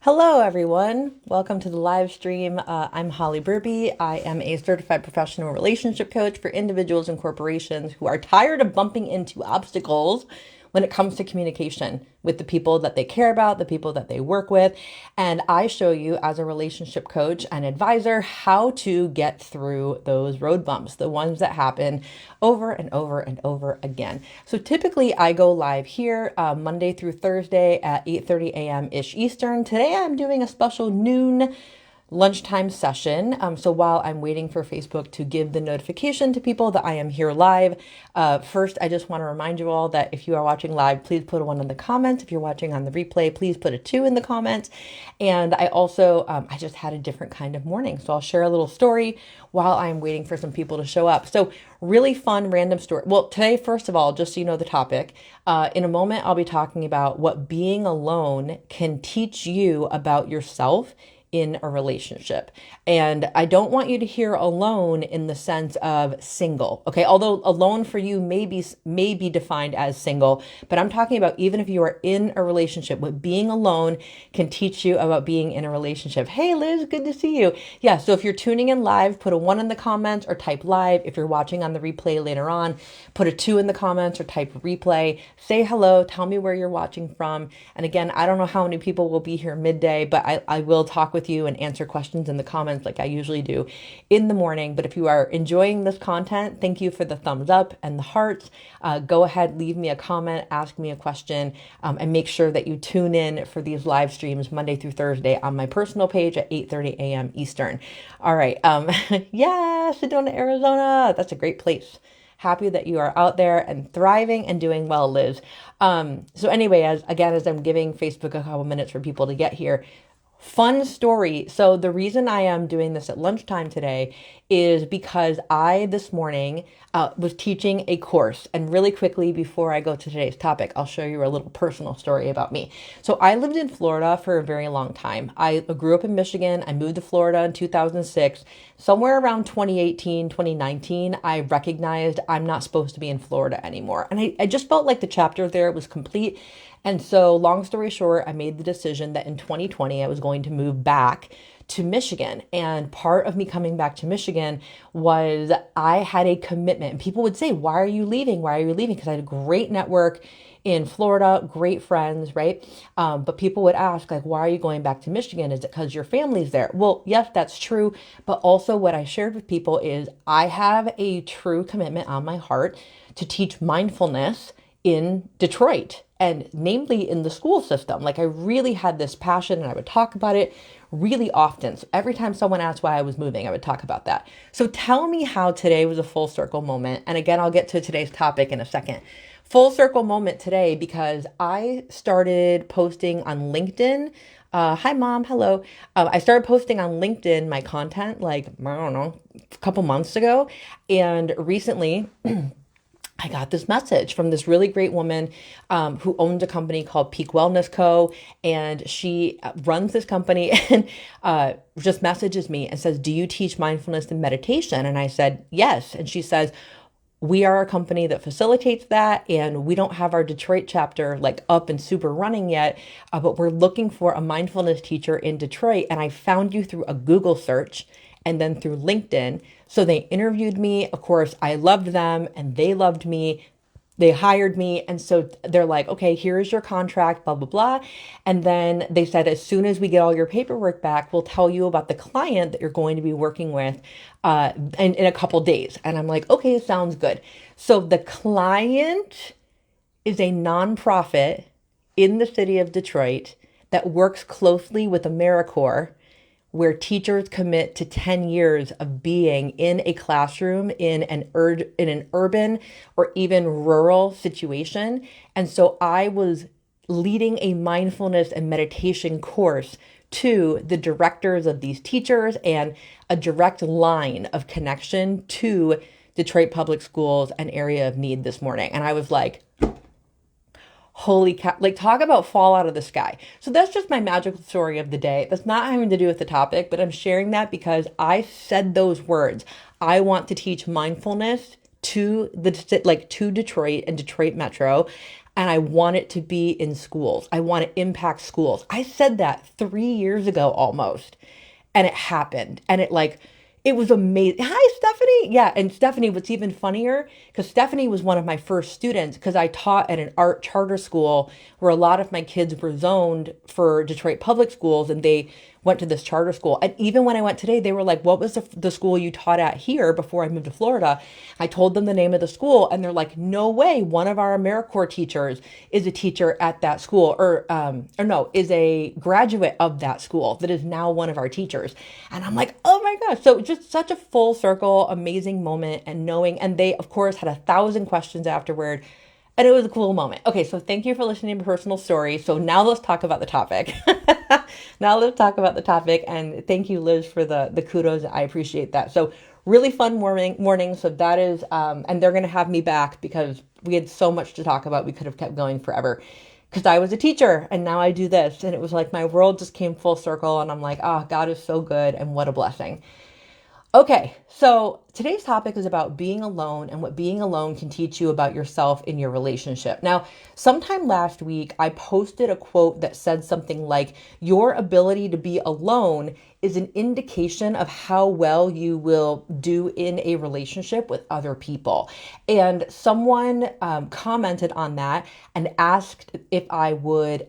Hello, everyone. Welcome to the live stream. I'm Holly Berube. I am a certified professional relationship coach for individuals and corporations who are tired of bumping into obstacles when it comes to communication with the people that they care about, the people that they work with. And I show you as a relationship coach and advisor how to get through those road bumps, the ones that happen over and over and over again. So typically I go live here Monday through Thursday at 8:30 a.m. ish Eastern. Today I'm doing a special noon lunchtime session. So while I'm waiting for Facebook to give the notification to people that I am here live, first, I just want to remind you all that if you are watching live, please put a 1 in the comments. If you're watching on the replay, please put a 2 in the comments. And I also, I just had a different kind of morning. So I'll share a little story while I'm waiting for some people to show up. So really fun, random story. Well, today, first of all, just so you know the topic, in a moment, I'll be talking about what being alone can teach you about yourself in a relationship. And I don't want you to hear alone in the sense of single. Okay. Although alone for you may be defined as single, but I'm talking about even if you are in a relationship, what being alone can teach you about being in a relationship. Hey, Liz, good to see you. Yeah. So if you're tuning in live, put a 1 in the comments or type live. If you're watching on the replay later on, put a 2 in the comments or type replay. Say hello. Tell me where you're watching from. And again, I don't know how many people will be here midday, but I will talk with you and answer questions in the comments like I usually do in the morning. But if you are enjoying this content, thank you for the thumbs up and the hearts. Go ahead, leave me a comment, ask me a question, and make sure that you tune in for these live streams Monday through Thursday on my personal page at 8:30 a.m. Eastern. All right. Yeah, Sedona, Arizona. That's a great place. Happy that you are out there and thriving and doing well, Liz. So anyway, as I'm giving Facebook a couple minutes for people to get here, fun story. So the reason I am doing this at lunchtime today is because I this morning was teaching a course. And really quickly before I go to today's topic, I'll show you a little personal story about me. So I lived in Florida for a very long time. I grew up in Michigan. I moved to Florida in 2006. Somewhere around 2018, 2019, I recognized I'm not supposed to be in Florida anymore. And I just felt like the chapter there was complete. And so long story short, I made the decision that in 2020, I was going to move back to Michigan. And part of me coming back to Michigan was I had a commitment. And people would say, why are you leaving? Why are you leaving? Because I had a great network in Florida, great friends, right? But people would ask, like, why are you going back to Michigan? Is it because your family's there? Well, yes, that's true. But also what I shared with people is I have a true commitment on my heart to teach mindfulness in Detroit, and namely in the school system. Like I really had this passion and I would talk about it really often. So every time someone asked why I was moving, I would talk about that. So tell me how today was a full circle moment. And again, I'll get to today's topic in a second. Full circle moment today because I started posting on LinkedIn. Hi, Mom. Hello. I started posting on LinkedIn my content like, I don't know, a couple months ago. And recently, I got this message from this really great woman who owns a company called Peak Wellness Co. And she runs this company and just messages me and says, do you teach mindfulness and meditation? And I said, yes. And she says, we are a company that facilitates that. And we don't have our Detroit chapter like up and super running yet, but we're looking for a mindfulness teacher in Detroit. And I found you through a Google search and then through LinkedIn. So they interviewed me. Of course, I loved them and they loved me. They hired me. And so they're like, okay, here's your contract, blah, blah, blah. And then they said, as soon as we get all your paperwork back, we'll tell you about the client that you're going to be working with in a couple days. And I'm like, okay, sounds good. So the client is a nonprofit in the city of Detroit that works closely with AmeriCorps, where teachers commit to 10 years of being in a classroom in an urban or even rural situation. And so I was leading a mindfulness and meditation course to the directors of these teachers and a direct line of connection to Detroit Public Schools, an area of need this morning. And I was like, holy cow, like talk about fall out of the sky. So that's just my magical story of the day. That's not having to do with the topic, but I'm sharing that because I said those words. I want to teach mindfulness to Detroit and Detroit Metro. and I want it to be in schools. I want to impact schools. I said that 3 years ago almost, and it happened. And it was amazing. Hi, Stephanie. Yeah. And Stephanie, what's even funnier, because Stephanie was one of my first students, because I taught at an art charter school where a lot of my kids were zoned for Detroit public schools, and they went to this charter school. And even when I went today, they were like, what was the school you taught at here before I moved to Florida? I told them the name of the school, and they're like, no way. One of our AmeriCorps teachers is a teacher at that school, or no, is a graduate of that school that is now one of our teachers. And I'm like, oh my gosh. So just such a full circle, amazing moment, and knowing, and they of course had 1,000 questions afterward. And it was a cool moment. Okay, so thank you for listening to my personal story. So now let's talk about the topic. Now let's talk about the topic. And thank you, Liz, for the kudos. I appreciate that. So really fun morning. So that is, and they're going to have me back because we had so much to talk about. We could have kept going forever because I was a teacher and now I do this. And it was like my world just came full circle. And I'm like, oh, God is so good. And what a blessing. Okay, so today's topic is about being alone and what being alone can teach you about yourself in your relationship. Now, sometime last week, I posted a quote that said something like, your ability to be alone is an indication of how well you will do in a relationship with other people. And someone commented on that and asked if I would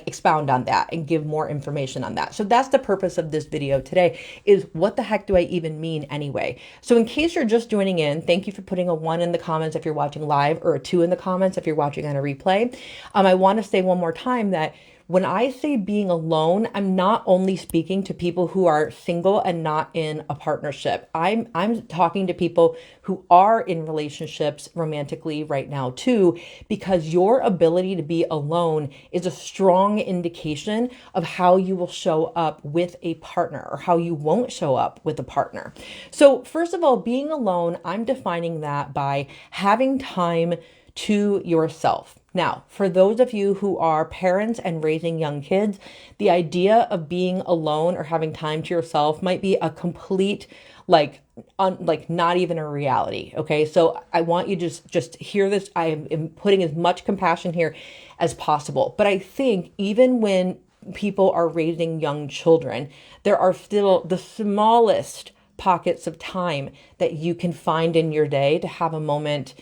expound on that and give more information on that. So that's the purpose of this video today, is what the heck do I even mean anyway? So in case you're just joining in, thank you for putting a 1 in the comments if you're watching live, or a 2 in the comments if you're watching on a replay. I want to say one more time that when I say being alone, I'm not only speaking to people who are single and not in a partnership. I'm talking to people who are in relationships romantically right now too, because your ability to be alone is a strong indication of how you will show up with a partner or how you won't show up with a partner. So first of all, being alone, I'm defining that by having time to yourself. Now, for those of you who are parents and raising young kids, the idea of being alone or having time to yourself might be a complete, not even a reality. Okay. So I want you to just hear this. I am putting as much compassion here as possible. But I think even when people are raising young children, there are still the smallest pockets of time that you can find in your day to have a moment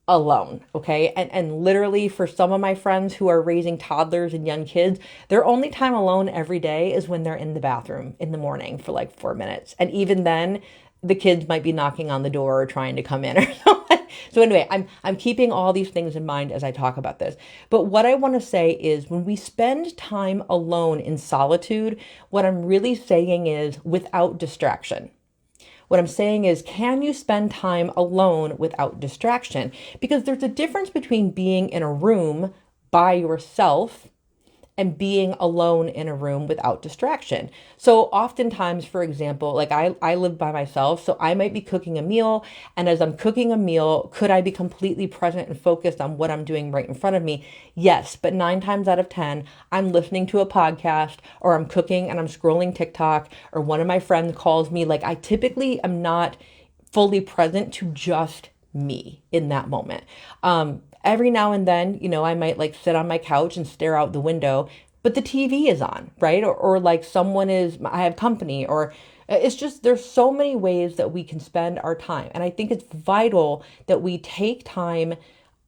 alone. Okay. And literally for some of my friends who are raising toddlers and young kids, their only time alone every day is when they're in the bathroom in the morning for like 4 minutes. And even then the kids might be knocking on the door or trying to come in or something. So anyway, I'm keeping all these things in mind as I talk about this. But what I want to say is when we spend time alone in solitude, what I'm really saying is without distraction. What I'm saying is, can you spend time alone without distraction? Because there's a difference between being in a room by yourself and being alone in a room without distraction. So oftentimes, for example, like I live by myself, so I might be cooking a meal. And as I'm cooking a meal, could I be completely present and focused on what I'm doing right in front of me? Yes, but 9 times out of 10, I'm listening to a podcast, or I'm cooking and I'm scrolling TikTok, or one of my friends calls me. Like I typically am not fully present to just me in that moment. Every now and then, I might sit on my couch and stare out the window, but the TV is on, right? Or I have company, or it's just, there's so many ways that we can spend our time. And I think it's vital that we take time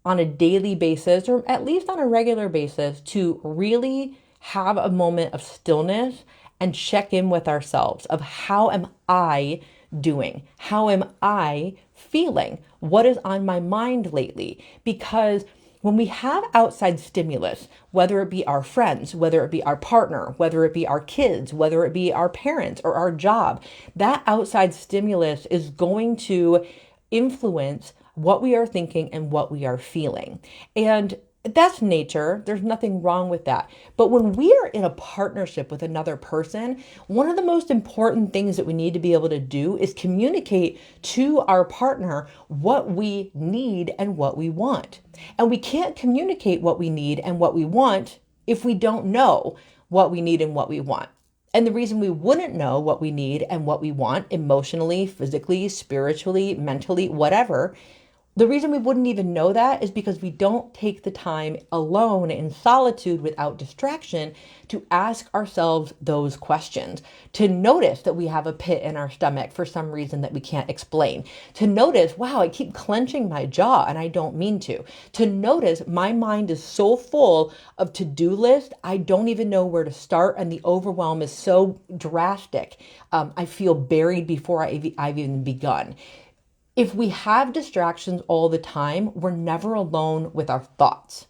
on a daily basis, or at least on a regular basis, to really have a moment of stillness and check in with ourselves of how am I doing? How am I feeling? What is on my mind lately? Because when we have outside stimulus, whether it be our friends, whether it be our partner, whether it be our kids, whether it be our parents or our job, that outside stimulus is going to influence what we are thinking and what we are feeling. And that's nature. There's nothing wrong with that. But when we are in a partnership with another person, one of the most important things that we need to be able to do is communicate to our partner what we need and what we want. And we can't communicate what we need and what we want if we don't know what we need and what we want. And the reason we wouldn't know what we need and what we want emotionally, physically, spiritually, mentally, whatever, The reason we wouldn't even know that is because we don't take the time alone in solitude without distraction to ask ourselves those questions, to notice that we have a pit in our stomach for some reason that we can't explain, to notice, wow, I keep clenching my jaw and I don't mean to notice my mind is so full of to-do list, I don't even know where to start, and the overwhelm is so drastic. I feel buried before I've even begun. If we have distractions all the time, we're never alone with our thoughts.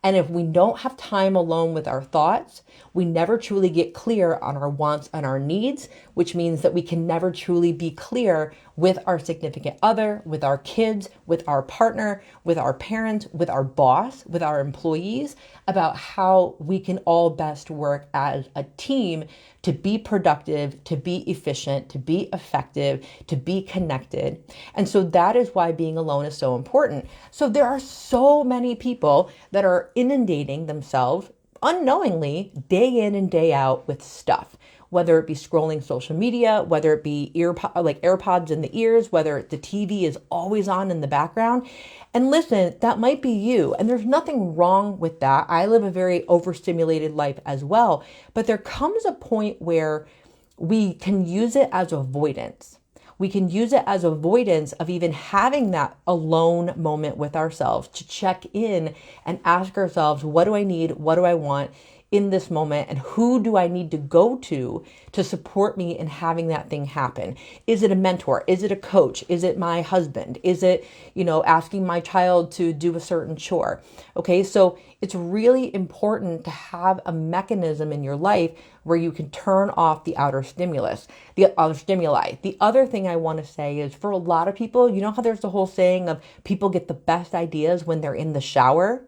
And if we don't have time alone with our thoughts, we never truly get clear on our wants and our needs, which means that we can never truly be clear with our significant other, with our kids, with our partner, with our parents, with our boss, with our employees, about how we can all best work as a team to be productive, to be efficient, to be effective, to be connected. And so that is why being alone is so important. So there are so many people that are inundating themselves unknowingly day in and day out with stuff, whether it be scrolling social media, whether it be AirPods in the ears, whether the TV is always on in the background. And listen, that might be you, and there's nothing wrong with that. I live a very overstimulated life as well, but there comes a point where we can use it as avoidance. We can use it as avoidance of even having that alone moment with ourselves to check in and ask ourselves, what do I need? What do I want in this moment? And who do I need to go to support me in having that thing happen? Is it a mentor? Is it a coach? Is it my husband? Is it, asking my child to do a certain chore? Okay, so it's really important to have a mechanism in your life where you can turn off the outer stimuli. The other thing I want to say is, for a lot of people, you know how there's the whole saying of people get the best ideas when they're in the shower?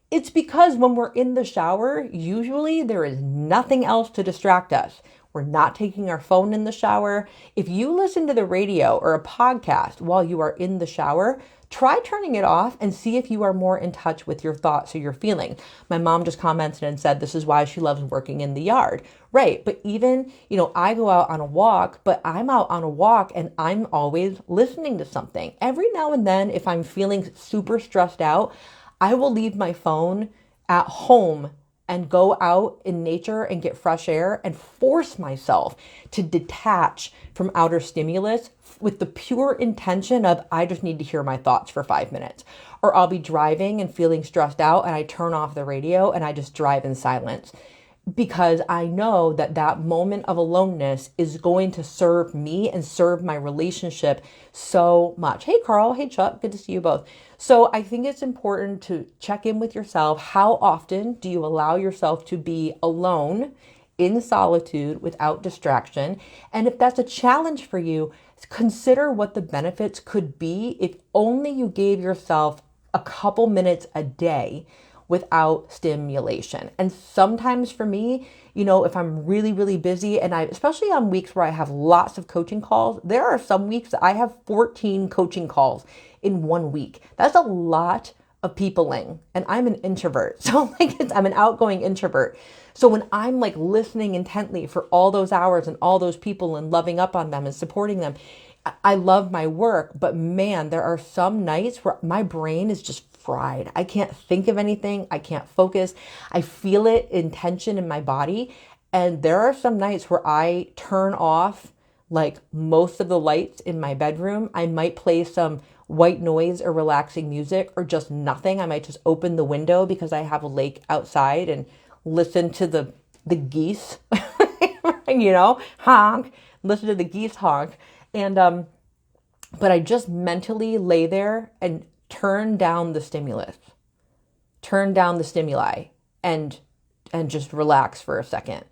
It's because when we're in the shower, usually there is nothing else to distract us. We're not taking our phone in the shower. If you listen to the radio or a podcast while you are in the shower, try turning it off and see if you are more in touch with your thoughts or your feelings. My mom just commented and said this is why she loves working in the yard. Right. But even, I go out on a walk, but I'm out on a walk and I'm always listening to something. Every now and then, if I'm feeling super stressed out, I will leave my phone at home and go out in nature and get fresh air and force myself to detach from outer stimulus with the pure intention of, I just need to hear my thoughts for 5 minutes. Or I'll be driving and feeling stressed out and I turn off the radio and I just drive in silence, because I know that that moment of aloneness is going to serve me and serve my relationship so much. Hey, Carl. Hey, Chuck. Good to see you both. So I think it's important to check in with yourself. How often do you allow yourself to be alone in solitude without distraction? And if that's a challenge for you, consider what the benefits could be if only you gave yourself a couple minutes a day without stimulation. And sometimes for me, if I'm really, really busy, and especially on weeks where I have lots of coaching calls, there are some weeks that I have 14 coaching calls in 1 week. That's a lot of peopling, and I'm an introvert. So I'm an outgoing introvert. So when I'm listening intently for all those hours and all those people and loving up on them and supporting them, I love my work, but man, there are some nights where my brain is just fried. I can't think of anything. I can't focus. I feel it in tension in my body. And there are some nights where I turn off most of the lights in my bedroom. I might play some white noise or relaxing music or just nothing. I might just open the window because I have a lake outside and listen to the geese, honk, listen to the geese honk. And, but I just mentally lay there and turn down the stimuli and just relax for a second.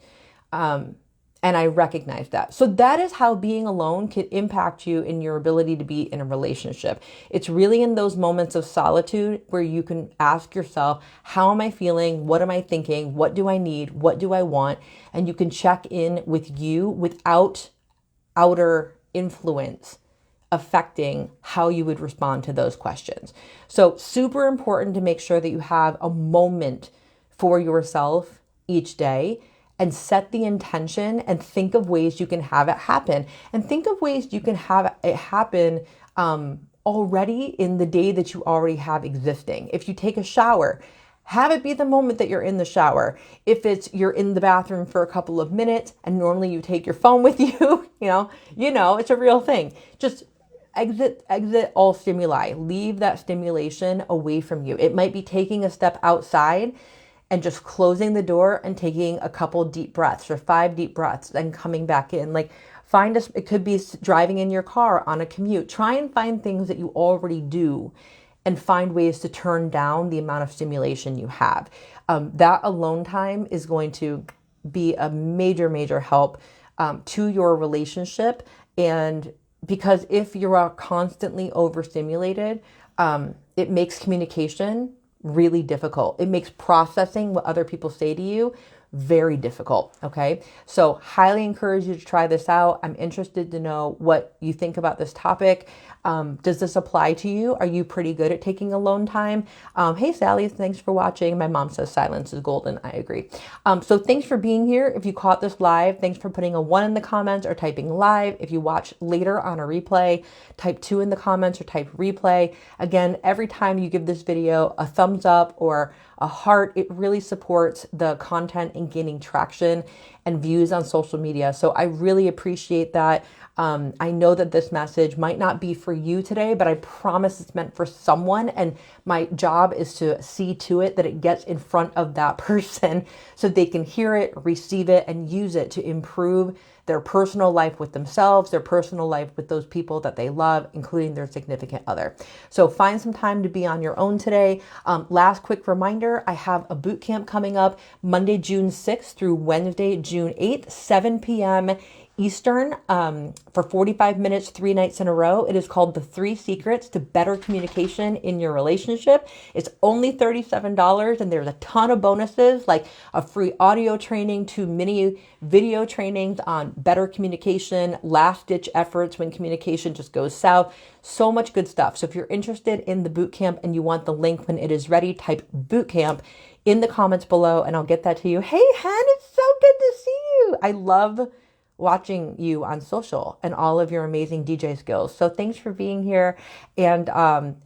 And I recognize that. So that is how being alone can impact you in your ability to be in a relationship. It's really in those moments of solitude where you can ask yourself, how am I feeling? What am I thinking? What do I need? What do I want? And you can check in with you without outer influence affecting how you would respond to those questions. So super important to make sure that you have a moment for yourself each day and set the intention and think of ways you can have it happen, and think of ways you can have it happen already in the day that you already have existing. If you take a shower, have it be the moment that you're in the shower. If it's you're in the bathroom for a couple of minutes and normally you take your phone with you, it's a real thing. Just exit all stimuli. Leave that stimulation away from you. It might be taking a step outside and just closing the door and taking a couple deep breaths or 5 deep breaths, then coming back in. Like it could be driving in your car on a commute. Try and find things that you already do and find ways to turn down the amount of stimulation you have. That alone time is going to be a major, major help to your relationship. And because if you are constantly overstimulated, it makes communication really difficult. It makes processing what other people say to you very difficult. Okay. So highly encourage you to try this out. I'm interested to know what you think about this topic. Does this apply to you? Are you pretty good at taking alone time? Hey, Sally, thanks for watching. My mom says silence is golden. I agree. So thanks for being here. If you caught this live, thanks for putting a 1 in the comments or typing live. If you watch later on a replay, type 2 in the comments or type replay. Again, every time you give this video a thumbs up or a heart, it really supports the content and gaining traction and views on social media. So I really appreciate that. I know that this message might not be for you today, but I promise it's meant for someone. And my job is to see to it that it gets in front of that person so they can hear it, receive it, and use it to improve their personal life with themselves, their personal life with those people that they love, including their significant other. So find some time to be on your own today. Last quick reminder, I have a boot camp coming up Monday, June 6th through Wednesday, June 8th, 7 p.m. Eastern, for 45 minutes, 3 nights in a row. It is called The 3 Secrets to Better Communication in Your Relationship. It's only $37, and there's a ton of bonuses like a free audio training, 2 mini video trainings on better communication, last ditch efforts when communication just goes south. So much good stuff. So if you're interested in the boot camp and you want the link when it is ready, type boot camp in the comments below and I'll get that to you. Hey, Hen, it's so good to see you. I love watching you on social and all of your amazing DJ skills. So thanks for being here. And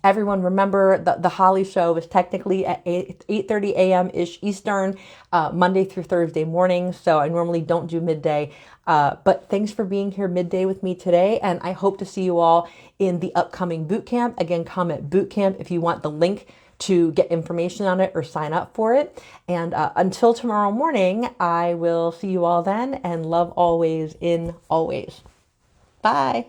everyone, remember the Holly show is technically at 8:30 a.m. ish Eastern, Monday through Thursday morning. So I normally don't do midday. But thanks for being here midday with me today. And I hope to see you all in the upcoming boot camp. Again, comment boot camp if you want the link to get information on it or sign up for it. And until tomorrow morning, I will see you all then, and love always in always. Bye.